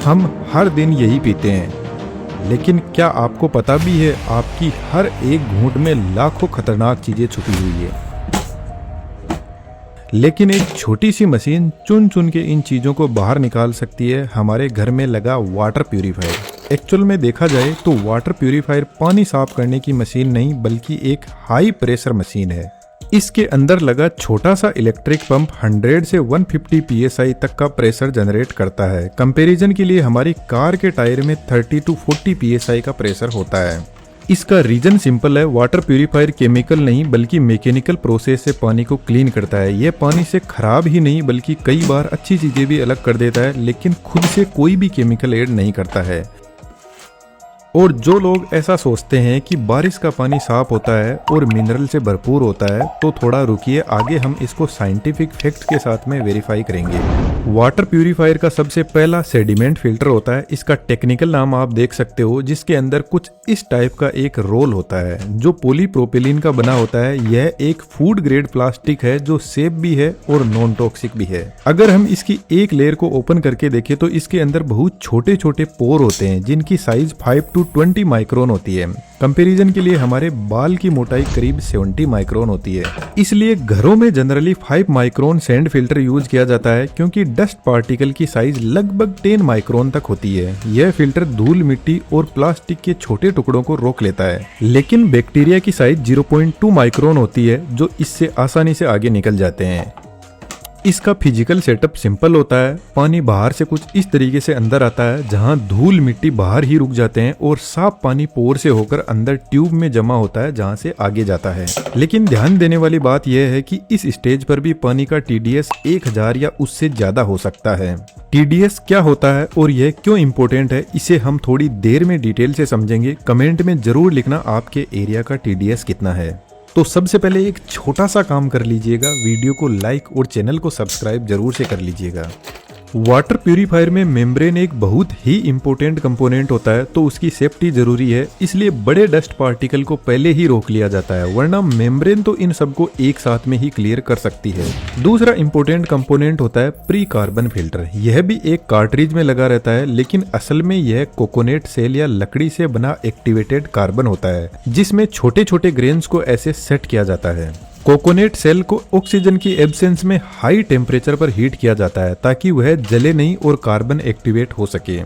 हम हर दिन यही पीते हैं, लेकिन क्या आपको पता भी है आपकी हर एक घूंट में लाखों खतरनाक चीजें छुपी हुई है। लेकिन एक छोटी सी मशीन चुन चुन के इन चीजों को बाहर निकाल सकती है, हमारे घर में लगा वाटर प्यूरीफायर। एक्चुअल में देखा जाए तो वाटर प्यूरीफायर पानी साफ करने की मशीन नहीं बल्कि एक हाई प्रेशर मशीन है। इसके अंदर लगा छोटा सा इलेक्ट्रिक पंप 100 से 150 psi तक का प्रेशर जनरेट करता है। कंपैरिजन के लिए हमारी कार के टायर में 30 to 40 psi का प्रेशर होता है। इसका रीजन सिंपल है, वाटर प्यूरीफायर केमिकल नहीं बल्कि मैकेनिकल प्रोसेस से पानी को क्लीन करता है। यह पानी से खराब ही नहीं बल्कि कई बार अच्छी चीजें भी अलग कर देता है, लेकिन खुद से कोई भी केमिकल ऐड नहीं करता है। और जो लोग ऐसा सोचते हैं कि बारिश का पानी साफ होता है और मिनरल से भरपूर होता है, तो थोड़ा रुकिए, आगे हम इसको साइंटिफिक फैक्ट के साथ में वेरीफाई करेंगे। वाटर प्यूरीफायर का सबसे पहला सेडिमेंट फिल्टर होता है। इसका टेक्निकल नाम आप देख सकते हो, जिसके अंदर कुछ इस टाइप का एक रोल होता है जो पॉलीप्रोपिलीन का बना होता है। यह एक फूड ग्रेड प्लास्टिक है जो सेफ भी है और नॉन टॉक्सिक भी है। अगर हम इसकी एक लेयर को ओपन करके देखें तो इसके अंदर बहुत छोटे छोटे पोर होते हैं जिनकी साइज 5 to 20 माइक्रोन होती है। कंपैरिजन के लिए हमारे बाल की मोटाई करीब 70 माइक्रोन होती है। इसलिए घरों में generally 5 micron sand filter use किया जाता है, क्योंकि डस्ट पार्टिकल की साइज लगभग 10 माइक्रोन तक होती है। यह फिल्टर धूल, मिट्टी और प्लास्टिक के छोटे टुकड़ों को रोक लेता है। लेकिन बैक्टीरिया की साइज 0.2 माइक्रोन होती है, जो इससे आसानी से आगे निकल जाते हैं। इसका फिजिकल सेटअप सिंपल होता है। पानी बाहर से कुछ इस तरीके से अंदर आता है, जहां धूल मिट्टी बाहर ही रुक जाते हैं और साफ पानी पोर से होकर अंदर ट्यूब में जमा होता है, जहां से आगे जाता है। लेकिन ध्यान देने वाली बात यह है कि इस स्टेज पर भी पानी का TDS 1000 या उससे ज्यादा हो सकता है। TDS क्या होता है और यह क्यों इम्पोर्टेंट है, इसे हम थोड़ी देर में डिटेल से समझेंगे। कमेंट में जरूर लिखना आपके एरिया का TDS कितना है। तो सबसे पहले एक छोटा सा काम कर लीजिएगा, वीडियो को लाइक और चैनल को सब्सक्राइब जरूर से कर लीजिएगा। वाटर प्यूरीफायर में मेम्ब्रेन एक बहुत ही इंपॉर्टेंट कंपोनेंट होता है, तो उसकी सेफ्टी जरूरी है। इसलिए बड़े डस्ट पार्टिकल को पहले ही रोक लिया जाता है, वरना मेम्ब्रेन तो इन सबको एक साथ में ही क्लियर कर सकती है। दूसरा इंपॉर्टेंट कंपोनेंट होता है प्री कार्बन फिल्टर। यह भी एक कार्ट्रिज में लगा रहता है, लेकिन असल में यह कोकोनट सेल या लकड़ी से बना एक्टिवेटेड कार्बन होता है, जिसमें छोटे छोटे ग्रेन्स को ऐसे सेट किया जाता है। कोकोनट सेल को ऑक्सीजन की एब्सेंस में हाई टेम्परेचर पर हीट किया जाता है ताकि वह जले नहीं और कार्बन एक्टिवेट हो सके।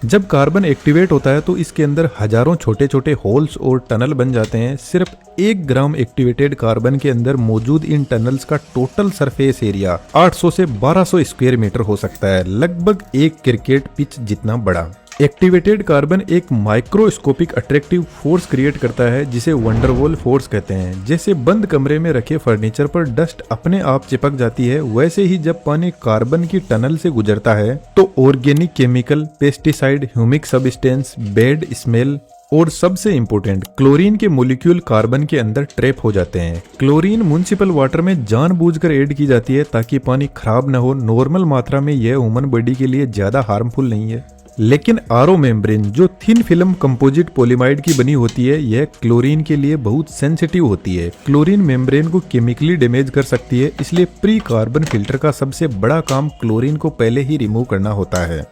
जब कार्बन एक्टिवेट होता है तो इसके अंदर हजारों छोटे छोटे होल्स और टनल बन जाते हैं। सिर्फ 1 ग्राम एक्टिवेटेड कार्बन के अंदर मौजूद इन टनल्स का टोटल सरफेस एरिया 800 से 1200 स्क्वायर मीटर हो सकता है, लगभग एक क्रिकेट पिच जितना बड़ा। एक्टिवेटेड कार्बन एक माइक्रोस्कोपिक अट्रैक्टिव फोर्स क्रिएट करता है, जिसे वंडरवॉल फोर्स कहते हैं। जैसे बंद कमरे में रखे फर्नीचर पर डस्ट अपने आप चिपक जाती है, वैसे ही जब पानी कार्बन की टनल से गुजरता है तो organic chemical, pesticide, humic substance, bad smell और सबसे इम्पोर्टेंट क्लोरीन के मोलिक्यूल कार्बन के अंदर ट्रैप हो जाते हैं। क्लोरीन म्युनिसिपल वाटर में जानबूझकर ऐड की जाती है ताकि पानी खराब न हो। नॉर्मल मात्रा में यह ह्यूमन बॉडी के लिए ज्यादा हार्मफुल नहीं है, लेकिन आरओ मेम्ब्रेन जो थिन फिल्म कंपोजिट पॉलीमाइड की बनी होती है, यह क्लोरीन के लिए बहुत सेंसिटिव होती है। क्लोरीन मेम्ब्रेन को केमिकली डैमेज कर सकती है, इसलिए प्री कार्बन फिल्टर का सबसे बड़ा काम क्लोरीन को पहले ही रिमूव करना होता है।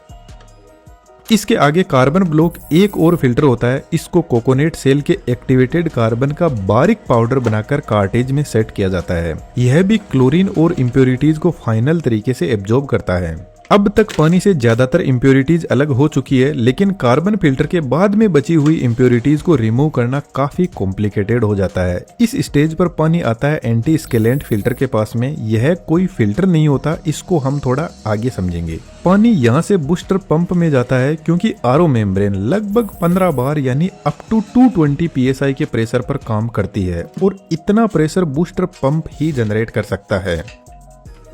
इसके आगे कार्बन ब्लॉक एक और फिल्टर होता है। इसको कोकोनट सेल के एक्टिवेटेड कार्बन का बारीक पाउडर बनाकर कार्टेज में सेट किया जाता है। यह भी क्लोरीन और इम्प्योरिटीज को फाइनल तरीके से एब्जॉर्ब करता है। अब तक पानी से ज्यादातर इम्प्योरिटीज अलग हो चुकी है, लेकिन कार्बन फिल्टर के बाद में बची हुई इम्प्योरिटीज को रिमूव करना काफी कॉम्प्लिकेटेड हो जाता है। इस स्टेज पर पानी आता है एंटी स्केलेंट फिल्टर के पास में। यह कोई फिल्टर नहीं होता, इसको हम थोड़ा आगे समझेंगे। पानी यहाँ से बूस्टर पंप में जाता है, क्योंकि आरओ मेम्ब्रेन लगभग 15 बार यानी अप टू 220 psi के प्रेशर पर काम करती है, और इतना प्रेशर बूस्टर पंप ही जनरेट कर सकता है।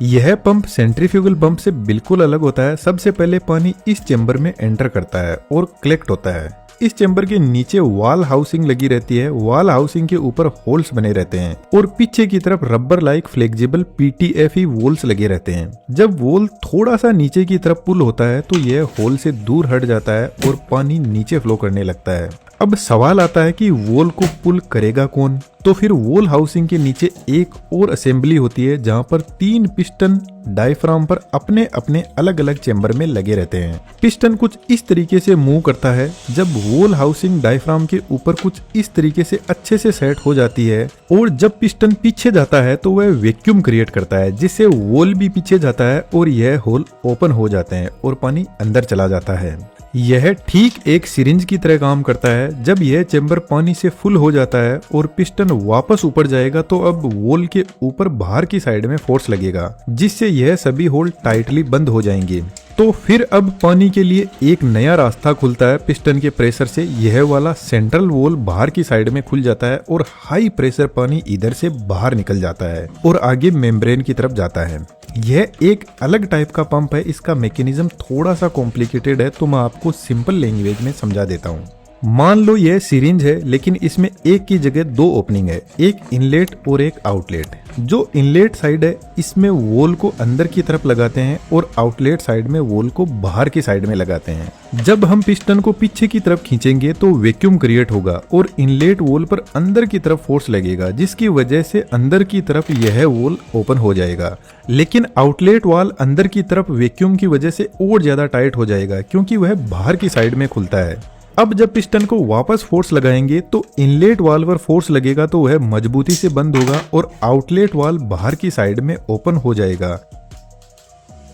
यह पंप सेंट्रीफ्यूगल पंप से बिल्कुल अलग होता है। सबसे पहले पानी इस चेंबर में एंटर करता है और कलेक्ट होता है। इस चेंबर के नीचे वॉल हाउसिंग लगी रहती है। वॉल हाउसिंग के ऊपर होल्स बने रहते हैं और पीछे की तरफ rubber like flexible PTFE walls लगे रहते हैं। जब वॉल थोड़ा सा नीचे की तरफ पुल होता है तो यह होल से दूर हट जाता है और पानी नीचे फ्लो करने लगता है। अब सवाल आता है कि वॉल को पुल करेगा कौन। तो फिर वॉल हाउसिंग के नीचे एक और असेंबली होती है जहां पर 3 पिस्टन डायफ्राम पर अपने अपने अलग अलग चेंबर में लगे रहते हैं। पिस्टन कुछ इस तरीके से मूव करता है। जब वॉल हाउसिंग डायफ्राम के ऊपर कुछ इस तरीके से अच्छे से सेट हो जाती है और जब पिस्टन पीछे जाता है तो वह वैक्यूम क्रिएट करता है, जिससे वॉल भी पीछे जाता है और यह होल ओपन हो जाते हैं और पानी अंदर चला जाता है। यह ठीक एक सिरिंज की तरह काम करता है। जब यह चेंबर पानी से फुल हो जाता है और पिस्टन वापस ऊपर जाएगा तो अब वॉल के ऊपर बाहर की साइड में फोर्स लगेगा, जिससे यह सभी होल टाइटली बंद हो जाएंगे। तो फिर अब पानी के लिए एक नया रास्ता खुलता है पिस्टन के प्रेशर से। यह वाला सेंट्रल वॉल बाहर की साइड में खुल जाता है और हाई प्रेशर पानी इधर से बाहर निकल जाता है और आगे मेम्ब्रेन की तरफ जाता है। यह एक अलग टाइप का पंप है। इसका मैकेनिज्म थोड़ा सा कॉम्प्लिकेटेड है, तो मैं आपको सिंपल लैंग्वेज में समझा देता हूँ। मान लो यह सिरिंज है, लेकिन इसमें एक की जगह 2 ओपनिंग है, एक इनलेट और एक आउटलेट। जो इनलेट साइड है इसमें वॉल को अंदर की तरफ लगाते हैं और आउटलेट साइड में वॉल को बाहर की साइड में लगाते हैं। जब हम पिस्टन को पीछे की तरफ खींचेंगे तो वैक्यूम क्रिएट होगा और इनलेट वॉल पर अंदर की तरफ फोर्स लगेगा, जिसकी वजह से अंदर की तरफ यह वॉल ओपन हो जाएगा। लेकिन आउटलेट वॉल अंदर की तरफ वैक्यूम की वजह से और ज्यादा टाइट हो जाएगा, क्योंकि वह बाहर की साइड में खुलता है। अब जब पिस्टन को वापस फोर्स लगाएंगे तो इनलेट वाल्व पर फोर्स लगेगा तो वह मजबूती से बंद होगा और आउटलेट वाल्व बाहर की साइड में ओपन हो जाएगा।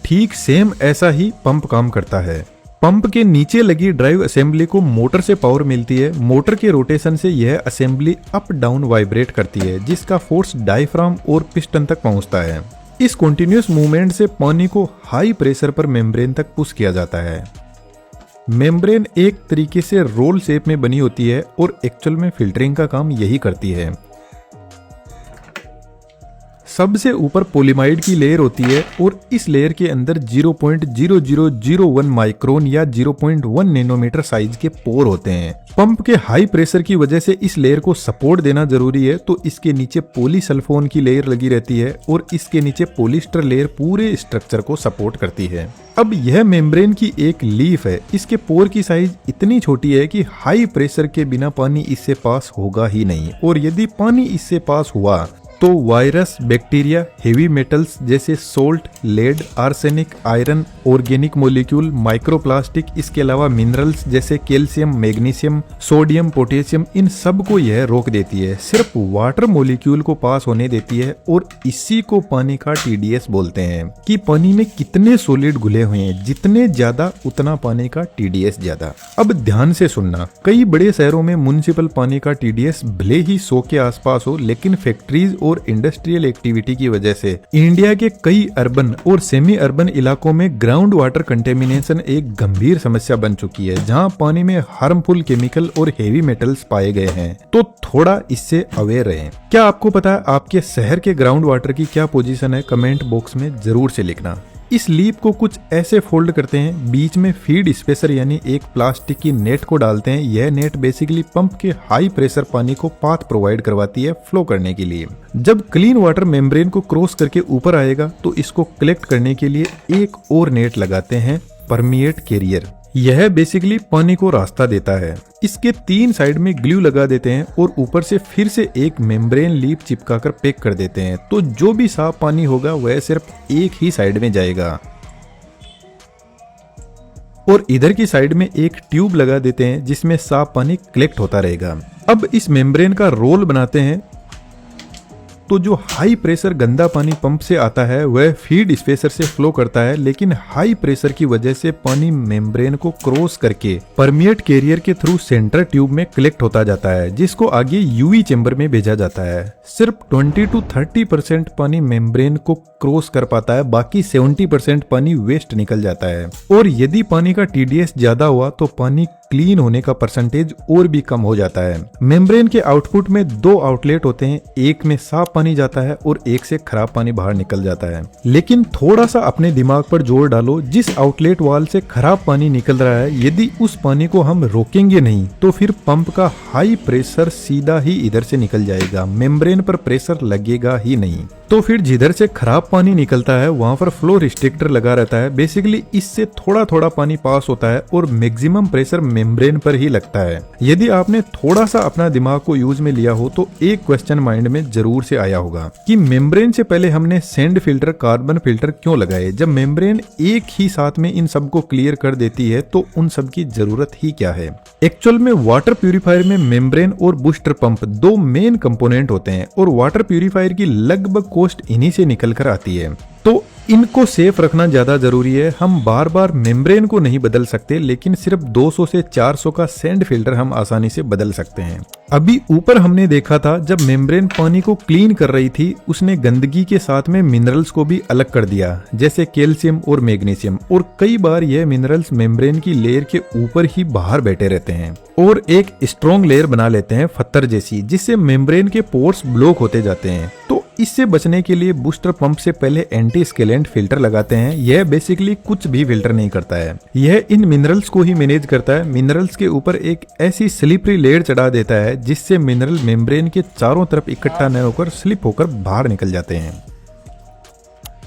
ठीक सेम ऐसा ही पंप काम करता है। पंप के नीचे लगी ड्राइव असेंबली को मोटर से पावर मिलती है। मोटर के रोटेशन से यह असेंबली अप डाउन वाइब्रेट करती है, जिसका फोर्स डायफ्राम और पिस्टन तक पहुंचता है। इस कंटिन्यूअस मूवमेंट से पानी को हाई प्रेशर पर मेम्ब्रेन तक पुश किया जाता है। मेम्ब्रेन एक तरीके से रोल शेप में बनी होती है और एक्चुअल में फिल्टरिंग का काम यही करती है। सबसे ऊपर पॉलीमाइड की लेयर होती है और इस लेयर के अंदर 0.0001 माइक्रोन या 0.1 नैनोमीटर साइज के पोर होते हैं। पंप के हाई प्रेशर की वजह से इस लेयर को सपोर्ट देना जरूरी है, तो इसके नीचे पॉलीसल्फोन की लेयर लगी रहती है और इसके नीचे पॉलिस्टर लेयर पूरे स्ट्रक्चर को सपोर्ट करती है। अब यह मेम्ब्रेन की एक लीफ है। इसके पोर की साइज इतनी छोटी है कि हाई प्रेशर के बिना पानी इससे पास होगा ही नहीं, और यदि पानी इससे पास हुआ तो वायरस, बैक्टीरिया, हेवी मेटल्स जैसे salt, lead, arsenic, iron, organic molecule, microplastic, इसके अलावा मिनरल्स जैसे कैल्शियम, मैग्नीशियम, सोडियम, पोटेशियम, इन सब को यह रोक देती है। सिर्फ वाटर मॉलिक्यूल को पास होने देती है और इसी को पानी का टीडीएस बोलते हैं कि पानी में कितने सॉलिड घुले हुए हैं, जितने ज्यादा उतना पानी का टीडीएस ज्यादा। अब ध्यान से सुनना, कई बड़े शहरों में म्युनिसिपल पानी का टीडीएस भले ही 100 के आसपास हो, लेकिन फैक्ट्रीज और इंडस्ट्रियल एक्टिविटी की वजह से इंडिया के कई अर्बन और सेमी अर्बन इलाकों में ग्राउंड वाटर कंटेमिनेशन एक गंभीर समस्या बन चुकी है, जहां पानी में हार्मफुल केमिकल और हेवी मेटल्स पाए गए हैं। तो थोड़ा इससे अवेयर रहें। क्या आपको पता है आपके शहर के ग्राउंड वाटर की क्या पोजीशन है? कमेंट बॉक्स में जरूर से लिखना। इस लीप को कुछ ऐसे फोल्ड करते हैं, बीच में फीड स्पेसर यानी एक प्लास्टिक की नेट को डालते हैं। यह नेट बेसिकली पंप के हाई प्रेशर पानी को पाथ प्रोवाइड करवाती है फ्लो करने के लिए। जब क्लीन वाटर मेम्ब्रेन को क्रॉस करके ऊपर आएगा तो इसको कलेक्ट करने के लिए एक और नेट लगाते हैं, परमिएट कैरियर। यह बेसिकली पानी को रास्ता देता है। इसके 3 साइड में ग्लू लगा देते हैं और ऊपर से फिर से एक मेम्ब्रेन लीप चिपकाकर पैक कर देते हैं, तो जो भी साफ पानी होगा वह सिर्फ एक ही साइड में जाएगा और इधर की साइड में एक ट्यूब लगा देते हैं जिसमें साफ पानी कलेक्ट होता रहेगा। अब इस मेम्ब्रेन का रोल बनाते हैं, तो जो हाई प्रेशर गंदा पानी पंप से आता है वह फीड स्पेसर से फ्लो करता है, लेकिन हाई प्रेशर की वजह से पानी मेम्ब्रेन को क्रॉस करके परमिएट कैरियर के थ्रू सेंटर ट्यूब में कलेक्ट होता जाता है, जिसको आगे यूवी चेंबर में भेजा जाता है। सिर्फ 20 to 30% पानी मेम्ब्रेन को क्रॉस कर पाता है, बाकी 70% पानी वेस्ट निकल जाता है। और यदि पानी का टीडीएस ज्यादा हुआ तो पानी क्लीन होने का परसेंटेज और भी कम हो जाता है। मेम्ब्रेन के आउटपुट में 2 आउटलेट होते हैं, एक में साफ पानी जाता है और एक से खराब पानी बाहर निकल जाता है। लेकिन थोड़ा सा अपने दिमाग पर जोर डालो, जिस आउटलेट वाल से खराब पानी निकल रहा है, यदि उस पानी को हम रोकेंगे नहीं तो फिर पंप का हाई प्रेशर सीधा ही इधर से निकल जाएगा, मेम्ब्रेन पर प्रेशर लगेगा ही नहीं। तो फिर जिधर से खराब पानी निकलता है वहां पर फ्लो रिस्ट्रिक्टर लगा रहता है। बेसिकली इससे थोड़ा थोड़ा पानी पास होता है और मैक्सिमम प्रेशर मेम्ब्रेन पर ही लगता है। यदि आपने थोड़ा सा अपना दिमाग को यूज में लिया हो तो एक क्वेश्चन माइंड में जरूर से आया होगा कि मेम्ब्रेन से पहले हमने सैंड फिल्टर, कार्बन फिल्टर क्यों लगाए? जब मेम्ब्रेन एक ही साथ में इन सबको क्लियर कर देती है तो उन सब की जरूरत ही क्या है? एक्चुअल में वाटर प्यूरिफायर में मेम्ब्रेन और बूस्टर पंप दो मेन कंपोनेंट होते हैं और वाटर प्यूरिफायर की लगभग कॉस्ट इन्हीं से निकल कर आती है। तो इनको सेफ रखना ज्यादा जरूरी है। हम बार बार मेम्ब्रेन को नहीं बदल सकते, लेकिन सिर्फ 200 से 400 का सैंड फिल्टर हम आसानी से बदल सकते हैं। अभी ऊपर हमने देखा था जब मेम्ब्रेन पानी को क्लीन कर रही थी, उसने गंदगी के साथ में मिनरल्स को भी अलग कर दिया, जैसे कैल्शियम और मैग्नीशियम। और कई बार यह मिनरल्स मेम्ब्रेन की लेयर के ऊपर ही बाहर बैठे रहते हैं और एक स्ट्रॉन्ग लेयर बना लेते हैं पत्थर जैसी, जिससे मेम्ब्रेन के पोर्स ब्लॉक होते जाते हैं। तो इससे बचने के लिए बूस्टर पंप से पहले एंटी स्केलेंट फिल्टर लगाते हैं। यह बेसिकली कुछ भी फिल्टर नहीं करता है, यह इन मिनरल्स को ही मैनेज करता है। मिनरल्स के ऊपर एक ऐसी स्लिपरी लेयर चढ़ा देता है जिससे मिनरल मेम्ब्रेन के चारों तरफ इकट्ठा न होकर स्लिप होकर बाहर निकल जाते हैं।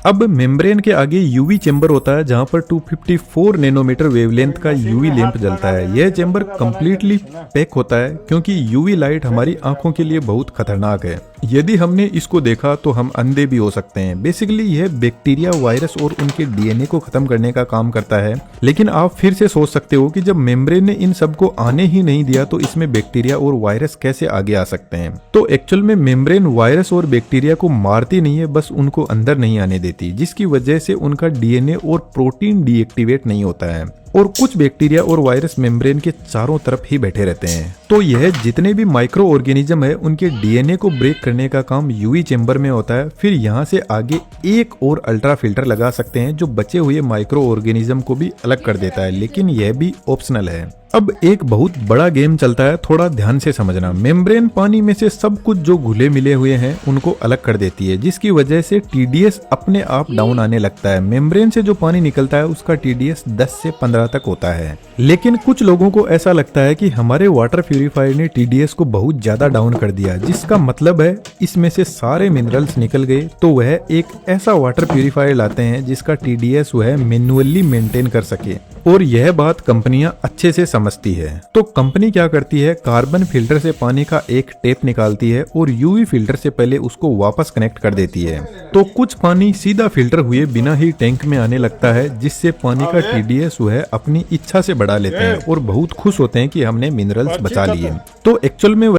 अब मेम्ब्रेन के आगे यूवी चेंबर होता है जहां पर 254 नैनोमीटर वेवलेंथ का यूवी लैंप जलता है। यह चेंबर कंप्लीटली पैक होता है क्योंकि यूवी लाइट हमारी आंखों के लिए बहुत खतरनाक है। यदि हमने इसको देखा तो हम अंधे भी हो सकते हैं। बेसिकली यह बैक्टीरिया, वायरस और उनके डीएनए को खत्म करने का काम करता है। लेकिन आप फिर से सोच सकते हो कि जब मेम्ब्रेन ने इन सबको आने ही नहीं दिया तो इसमें बैक्टीरिया और वायरस कैसे आगे आ सकते हैं? तो एक्चुअल में मेम्ब्रेन वायरस और बैक्टीरिया को मारती नहीं है, बस उनको अंदर नहीं आने देती, जिसकी वजह से उनका डीएनए और प्रोटीन डीएक्टिवेट नहीं होता है और कुछ बैक्टीरिया और वायरस मेम्ब्रेन के चारों तरफ ही बैठे रहते हैं। तो यह जितने भी माइक्रो ऑर्गेनिज्म है उनके डीएनए को ब्रेक करने का काम यूवी चेंबर में होता है। फिर यहाँ से आगे एक और अल्ट्रा फिल्टर लगा सकते हैं जो बचे हुए माइक्रो ऑर्गेनिज्म को भी अलग कर देता है, लेकिन यह भी ऑप्शनल है। अब एक बहुत बड़ा गेम चलता है, थोड़ा ध्यान से समझना। मेम्ब्रेन पानी में से सब कुछ जो घुले मिले हुए हैं उनको अलग कर देती है, जिसकी वजह से टीडीएस अपने आप डाउन आने लगता है। मेम्ब्रेन से जो पानी निकलता है उसका टीडीएस 10 से 15 तक होता है। लेकिन कुछ लोगों को ऐसा लगता है कि हमारे वाटर प्यूरिफायर ने टीडीएस को बहुत ज्यादा डाउन कर दिया, जिसका मतलब है इसमें से सारे मिनरल्स निकल गए। तो वह एक ऐसा वाटर प्यूरिफायर लाते हैं जिसका टीडीएस वह मैन्युअली मेंटेन कर सके, और यह बात कंपनियां अच्छे से समझती है। तो कंपनी क्या करती है, कार्बन फिल्टर से पानी का एक टेप निकालती है और यूवी फिल्टर से पहले उसको वापस कनेक्ट कर देती है। तो कुछ पानी सीधा फिल्टर हुए बिना ही टैंक में आने लगता है, जिससे पानी का टीडीएस वह अपनी इच्छा से बढ़ा लेते हैं और बहुत खुश होते हैं कि हमने मिनरल्स बचा लिए। तो एक्चुअल में